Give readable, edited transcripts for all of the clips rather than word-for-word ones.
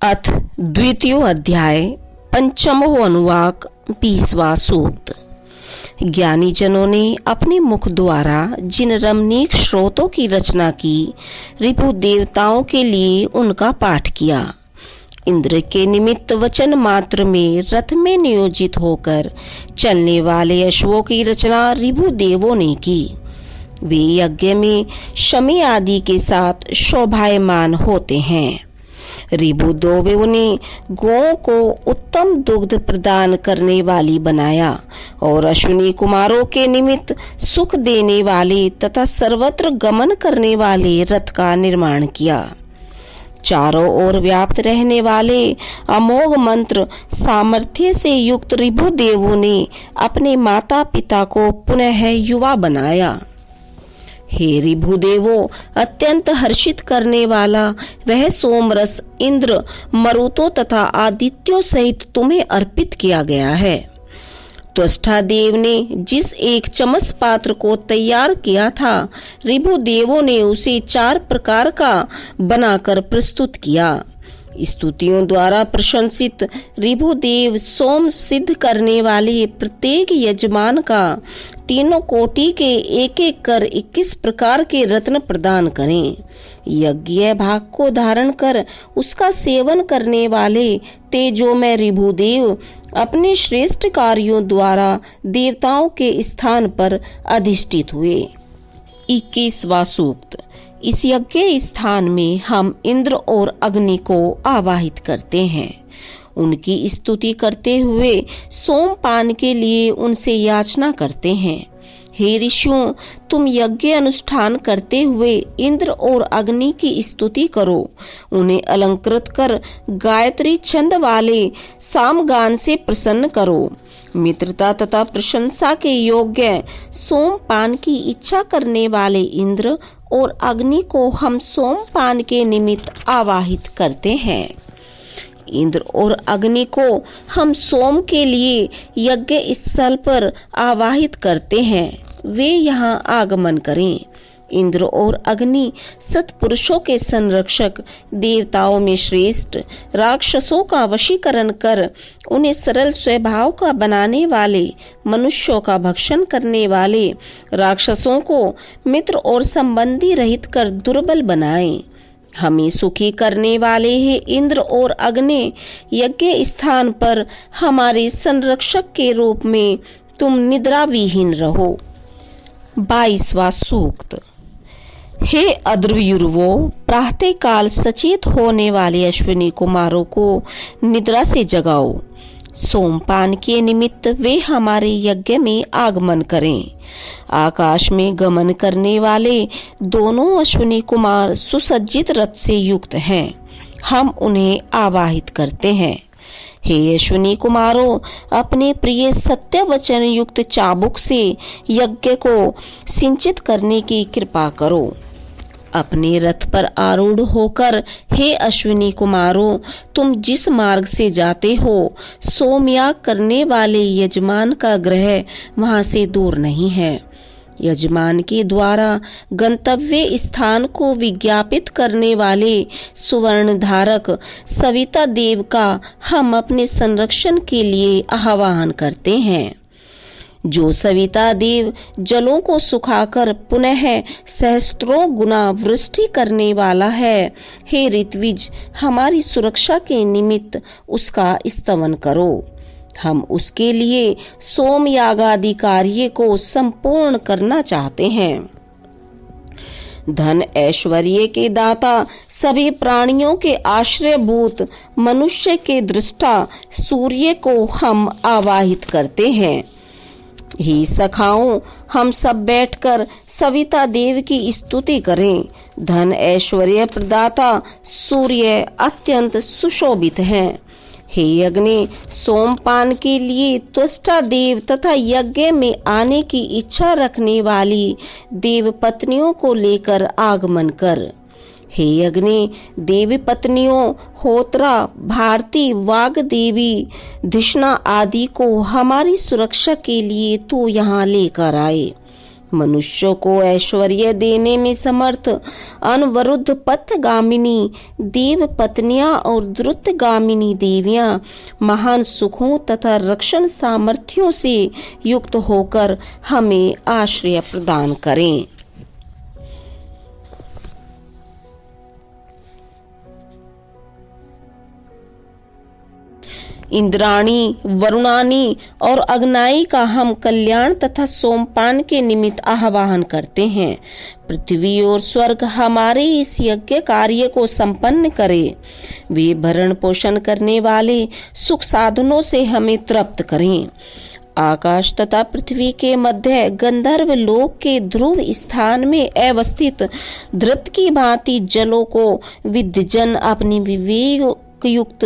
अथ द्वितीयो अध्याय पंचमो अनुवाक 20वां सूक्त। ज्ञानी जनों ने अपने मुख द्वारा जिन रमणीक श्रोतों की रचना की, रिपु देवताओं के लिए उनका पाठ किया। इंद्र के निमित्त वचन मात्र में रथ में नियोजित होकर चलने वाले अश्वों की रचना रिपु देवों ने की। वे यज्ञ में शमी आदि के साथ शोभायमान होते हैं। रिपु देवों ने गौओं को उत्तम दुग्ध प्रदान करने वाली बनाया और अश्विनी कुमारों के निमित्त सुख देने वाले तथा सर्वत्र गमन करने वाले रथ का निर्माण किया। चारों ओर व्याप्त रहने वाले अमोघ मंत्र सामर्थ्य से युक्त रिपु देवों ने अपने माता पिता को पुनः युवा बनाया। हे रिपु देवो, अत्यंत हर्षित करने वाला वह सोमरस इंद्र, मरुतों तथा आदित्यों सहित तुम्हें अर्पित किया गया है। त्वष्टा देव ने जिस एक चमस पात्र को तैयार किया था, रिपु देवों ने उसे 4 प्रकार का बनाकर प्रस्तुत किया। स्तुतियों द्वारा प्रशंसित रिपु देव सोम सिद्ध करने वाले प्रत्येक यजमान का तीनों कोटि के एक एक कर 21 प्रकार के रत्न प्रदान करें। यज्ञ भाग को धारण कर उसका सेवन करने वाले तेजोमय रिपु देव अपने श्रेष्ठ कार्यों द्वारा देवताओं के स्थान पर अधिष्ठित हुए। 21वां सूक्त। इस यज्ञ स्थान में हम इंद्र और अग्नि को आवाहित करते हैं। उनकी स्तुति करते हुए सोमपान के लिए उनसे याचना करते हैं। हे ऋषियों, तुम यज्ञ अनुष्ठान करते हुए इंद्र और अग्नि की स्तुति करो। उन्हें अलंकृत कर गायत्री छंद वाले सामगान से प्रसन्न करो। मित्रता तथा प्रशंसा के योग्य सोमपान की इच्छा करने वाले इंद्र और अग्नि को हम सोमपान के निमित्त आवाहित करते हैं। इंद्र और अग्नि को हम सोम के लिए यज्ञ स्थल पर आवाहित करते हैं। वे यहाँ आगमन करें। इंद्र और अग्नि सत्पुरुषों के संरक्षक, देवताओं में श्रेष्ठ, राक्षसों का वशीकरण कर उन्हें सरल स्वभाव का बनाने वाले, मनुष्यों का भक्षण करने वाले, राक्षसों को मित्र और संबंधी रहित कर दुर्बल बनाएं। हमें सुखी करने वाले हैं इंद्र और अग्नि। यज्ञ स्थान पर हमारे संरक्षक के रूप में तुम निद्रा विहीन रहो। 22वां सूक्त। हे अद्रव्युर्वो, प्रातः काल सचेत होने वाले अश्विनी कुमारों को निद्रा से जगाओ। सोमपान के निमित्त वे हमारे यज्ञ में आगमन करें। आकाश में गमन करने वाले दोनों अश्विनी कुमार सुसज्जित रथ से युक्त हैं। हम उन्हें आवाहित करते हैं। हे अश्विनी कुमारों, अपने प्रिय सत्य वचन युक्त चाबुक से यज्ञ को सिंचित करने की कृपा करो। अपने रथ पर आरूढ़ होकर हे अश्विनी कुमारों, तुम जिस मार्ग से जाते हो, सोमयाग करने वाले यजमान का गृह वहां से दूर नहीं है। यजमान के द्वारा गंतव्य स्थान को विज्ञापित करने वाले सुवर्ण धारक सविता देव का हम अपने संरक्षण के लिए आह्वान करते हैं। जो सविता देव जलों को सुखाकर पुनः सहस्त्रों गुना वृष्टि करने वाला है, हे ऋत्विज, हमारी सुरक्षा के निमित्त उसका स्तवन करो। हम उसके लिए सोम यागादि कार्य को संपूर्ण करना चाहते हैं। धन ऐश्वर्य के दाता, सभी प्राणियों के आश्रयभूत, मनुष्य के दृष्टा सूर्य को हम आवाहित करते हैं। हे सखाओं, हम सब बैठकर सविता देव की स्तुति करें। धन ऐश्वर्य प्रदाता सूर्य अत्यंत सुशोभित हैं। हे अग्नि, सोमपान के लिए त्वष्टा देव तथा यज्ञ में आने की इच्छा रखने वाली देव पत्नियों को लेकर आगमन कर। हे अग्नि, देवी पत्नियों होत्रा, भारती, वाग देवी, धिष्णा आदि को हमारी सुरक्षा के लिए तू यहाँ लेकर आए। मनुष्य को ऐश्वर्य देने में समर्थ अनवरुद्ध पथगामिनी देव पत्नियां और द्रुतगामिनी देवियां महान सुखों तथा रक्षण सामर्थ्यों से युक्त होकर हमें आश्रय प्रदान करें। इंद्राणी, वरुणानी और अग्नाई का हम कल्याण तथा सोमपान के निमित्त आह्वान करते हैं। पृथ्वी और स्वर्ग हमारे इस यज्ञ कार्य को संपन्न करे। वे भरण पोषण करने वाले सुख साधनों से हमें तृप्त करें। आकाश तथा पृथ्वी के मध्य गंधर्व लोक के ध्रुव स्थान में अवस्थित धृत की भांति जलों को विद्यजन अपनी विवेक युक्त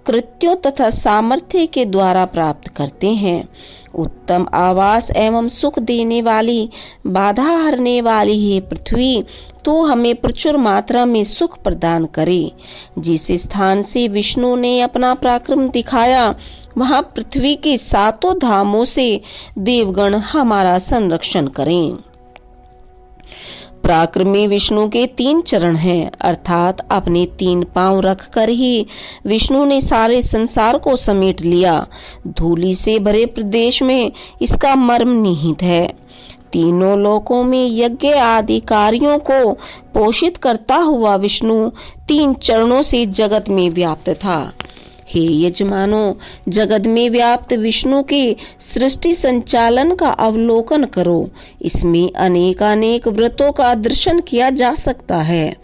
कृत्यों तथा सामर्थ्य के द्वारा प्राप्त करते हैं। उत्तम आवास एवं सुख देने वाली, बाधा हरने वाली है पृथ्वी, तो हमें प्रचुर मात्रा में सुख प्रदान करे। जिस स्थान से विष्णु ने अपना पराक्रम दिखाया, वहां पृथ्वी के सातों धामों से देवगण हमारा संरक्षण करें। पराक्रम में विष्णु के 3 चरण हैं, अर्थात अपने 3 पांव रखकर ही विष्णु ने सारे संसार को समेट लिया। धूलि से भरे प्रदेश में इसका मर्म निहित है। तीनों लोकों में यज्ञ आदि कार्यों को पोषित करता हुआ विष्णु 3 चरणों से जगत में व्याप्त था। हे यजमानों, जगत में व्याप्त विष्णु के सृष्टि संचालन का अवलोकन करो। इसमें अनेकानेक व्रतों का दर्शन किया जा सकता है।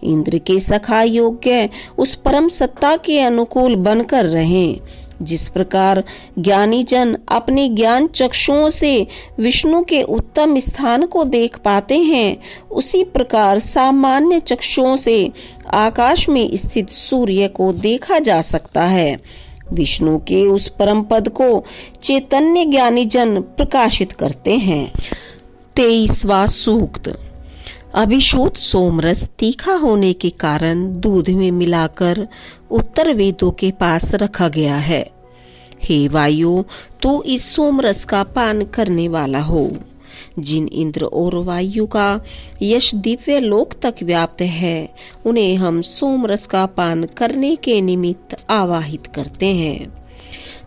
इंद्र के सखा योग्य उस परम सत्ता के अनुकूल बनकर रहें। जिस प्रकार ज्ञानी जन अपने ज्ञान चक्षुओं से विष्णु के उत्तम स्थान को देख पाते हैं, उसी प्रकार सामान्य चक्षुओं से आकाश में स्थित सूर्य को देखा जा सकता है। विष्णु के उस परम पद को चैतन्य ज्ञानी जन प्रकाशित करते हैं। 23वां सूक्त। अभिशोत सोमरस तीखा होने के कारण दूध में मिलाकर उत्तर वेदों के पास रखा गया है। हे वायु, तू इस सोमरस का पान करने वाला हो। जिन इंद्र और वायु का यश दिव्य लोक तक व्याप्त है, उन्हें हम सोमरस का पान करने के निमित्त आवाहित करते हैं।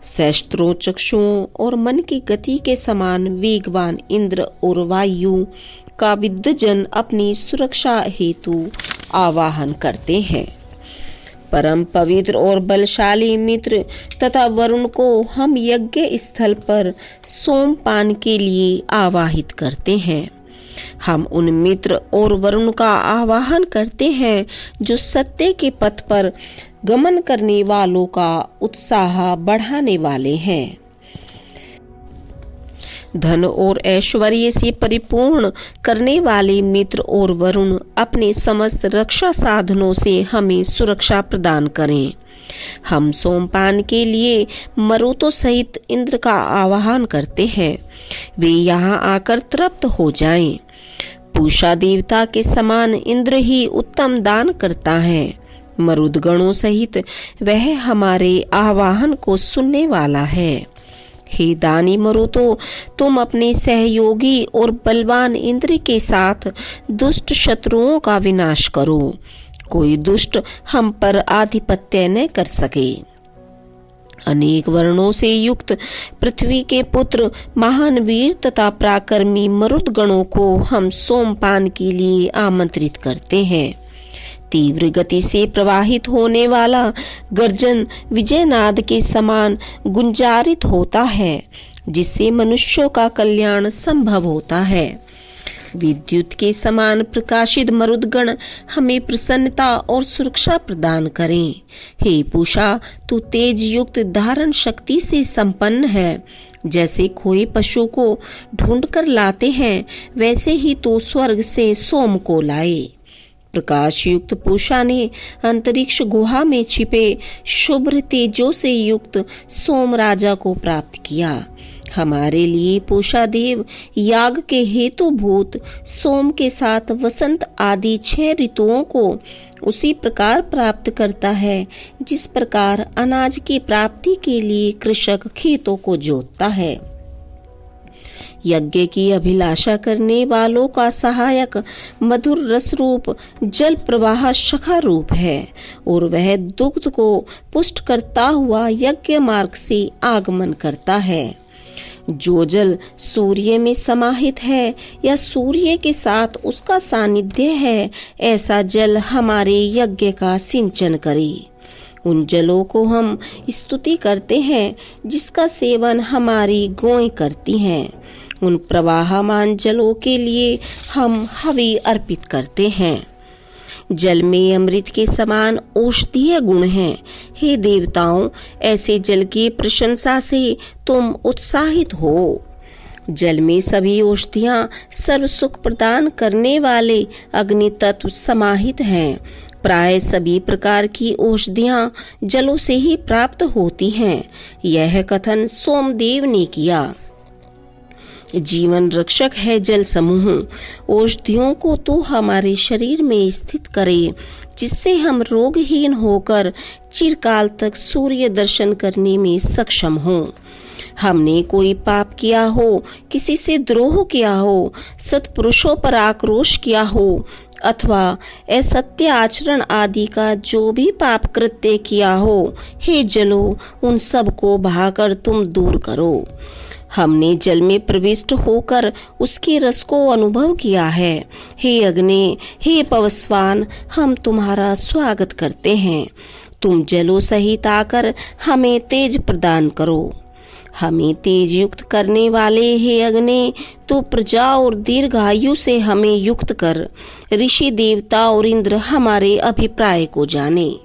शस्त्रों, चक्षुओं और मन की गति के समान वेगवान इंद्र और वायु का विद्वजन अपनी सुरक्षा हेतु आवाहन करते हैं। परम पवित्र और बलशाली मित्र तथा वरुण को हम यज्ञ स्थल पर सोमपान के लिए आवाहित करते हैं। हम उन मित्र और वरुण का आवाहन करते हैं जो सत्य के पथ पर गमन करने वालों का उत्साह बढ़ाने वाले हैं। धन और ऐश्वर्य से परिपूर्ण करने वाले मित्र और वरुण अपने समस्त रक्षा साधनों से हमें सुरक्षा प्रदान करें। हम सोमपान के लिए मरुतों सहित इंद्र का आवाहन करते हैं। वे यहाँ आकर तृप्त हो जाएं। पूषा देवता के समान इंद्र ही उत्तम दान करता है। मरुदगणों सहित वह हमारे आवाहन को सुनने वाला है। हे दानी मरुतो, तुम अपने सहयोगी और बलवान इंद्र के साथ दुष्ट शत्रुओं का विनाश करो। कोई दुष्ट हम पर आधिपत्य न कर सके। अनेक वर्णों से युक्त पृथ्वी के पुत्र महान वीर तथा पराक्रमी मरुदगणों को हम सोमपान के लिए आमंत्रित करते हैं। तीव्र गति से प्रवाहित होने वाला गर्जन विजयनाद के समान गुंजारित होता है, जिससे मनुष्यों का कल्याण संभव होता है। विद्युत के समान प्रकाशित मरुदगण हमें प्रसन्नता और सुरक्षा प्रदान करें। हे पूषा, तू तेज युक्त धारण शक्ति से संपन्न है। जैसे खोए पशु को ढूंढकर लाते हैं, वैसे ही तू स्वर्ग से सोम को लाए। प्रकाश युक्त पूषा ने अंतरिक्ष गुहा में छिपे शुभ्र तेजों से युक्त सोम राजा को प्राप्त किया। हमारे लिए पूषा देव याग के हेतुभूत सोम के साथ वसंत आदि 6 ऋतुओं को उसी प्रकार प्राप्त करता है जिस प्रकार अनाज की प्राप्ति के लिए कृषक खेतों को जोतता है। यज्ञ की अभिलाषा करने वालों का सहायक मधुर रस रूप जल प्रवाह शखा रूप है और वह दुग्ध को पुष्ट करता हुआ यज्ञ मार्ग से आगमन करता है। जो जल सूर्य में समाहित है या सूर्य के साथ उसका सानिध्य है, ऐसा जल हमारे यज्ञ का सिंचन करे। उन जलों को हम स्तुति करते हैं जिसका सेवन हमारी गौएं करती हैं। उन प्रवाहमान जलों के लिए हम हवि अर्पित करते हैं। जल में अमृत के समान औषधीय गुण हैं। हे देवताओं, ऐसे जल की प्रशंसा से तुम उत्साहित हो। जल में सभी औषधियां सर्व सुख प्रदान करने वाले अग्नि तत्व समाहित हैं। प्राय सभी प्रकार की औषधियां जलों से ही प्राप्त होती हैं। यह कथन सोमदेव ने किया। जीवन रक्षक है जल समूह। औषधियों को तो हमारे शरीर में स्थित करे, जिससे हम रोगहीन होकर चिरकाल तक सूर्य दर्शन करने में सक्षम हों। हमने कोई पाप किया हो, किसी से द्रोह किया हो, सत्पुरुषों पर आक्रोश किया हो अथवा असत्य आचरण आदि का जो भी पाप कृत्य किया हो, हे जलो, उन सब को बहाकर तुम दूर करो। हमने जल में प्रविष्ट होकर उसके रस को अनुभव किया है। हे अग्नि, हे पवस्वान, हम तुम्हारा स्वागत करते हैं। तुम जलों सहित आकर हमें तेज प्रदान करो। हमें तेज युक्त करने वाले हे अग्नि, तू प्रजा और दीर्घायु से हमें युक्त कर। ऋषि, देवता और इंद्र हमारे अभिप्राय को जाने।